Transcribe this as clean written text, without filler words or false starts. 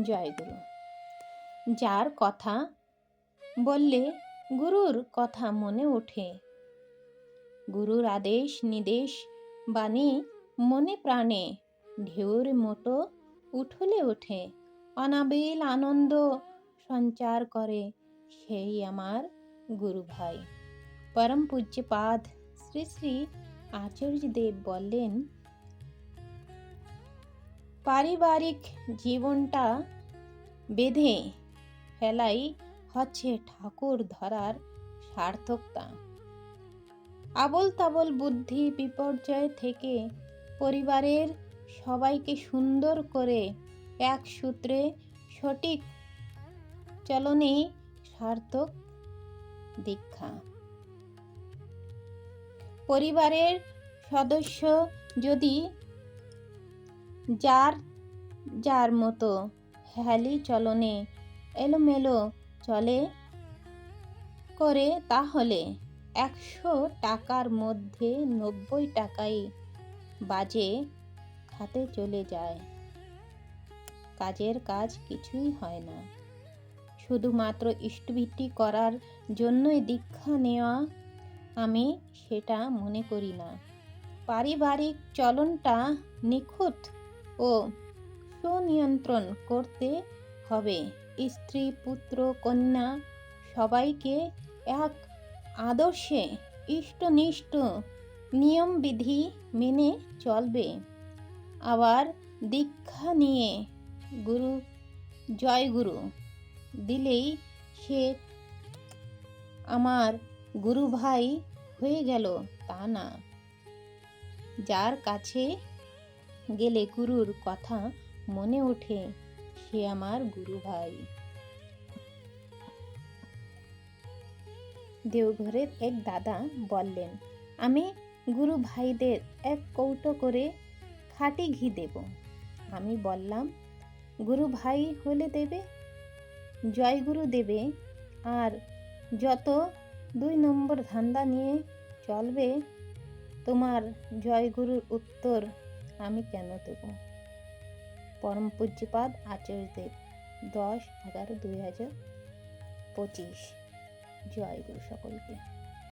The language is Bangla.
জয়গুরু। যার কথা বললে গুরুর কথা মনে ওঠে, গুরুর আদেশ নির্দেশ বাণী মনে প্রাণে ঢেউর মতো উঠলে ওঠে, অনাবিল আনন্দ সঞ্চার করে, সেই আমার গুরু ভাই। পরম পূজ্যপাদ শ্রী শ্রী আচার্যদেব বললেন, পারিবারিক জীবনটা বেঁধে ফেলাই হচ্ছে ঠাকুর ধরার সার্থকতা। আবল তাবল বুদ্ধি বিপর্যয় থেকে পরিবারের সবাইকে সুন্দর করে এক সূত্রে সঠিক চলনেই সার্থক দীক্ষা। পরিবারের সদস্য যদি যার যার মতো হেলি চলনে এলোমেলো চলে করে, তাহলে 100 টাকার মধ্যে 90 টাকাই বাজে খাতে চলে যায়। কাজের কাজ কিছুই হয় না। শুধুমাত্র ইষ্টবৃত্তি করার জন্যই দীক্ষা নেওয়া, আমি সেটা মনে করি না। পারিবারিক চলনটা নিখুঁত ও সুনিয়ন্ত্রণ করতে হবে। স্ত্রী পুত্র কন্যা সবাইকে এক আদর্শে ইষ্টনিষ্ঠ নিয়মবিধি মেনে চলবে। আবার দীক্ষা নিয়ে গুরু জয়গুরু দিলেই সে আমার গুরু ভাই হয়ে গেল, তা না। যার কাছে গেলে গুরুর কথা মনে ওঠে, সে আমার গুরু ভাই। দেওঘরের এক দাদা বললেন, আমি গুরু ভাইদের 1 কৌটো করে খাঁটি ঘি দেব। আমি বললাম, গুরু ভাই হলে দেবে, জয়গুরু দেবে, আর যত 2 নম্বর ধান্দা নিয়ে চলবে, তোমার জয়গুরুর উত্তর আমি কেন দেব? পরম পূজ্যপাদ আচার্যদেব, 10/11/2025। জয় গুরু সকলকে।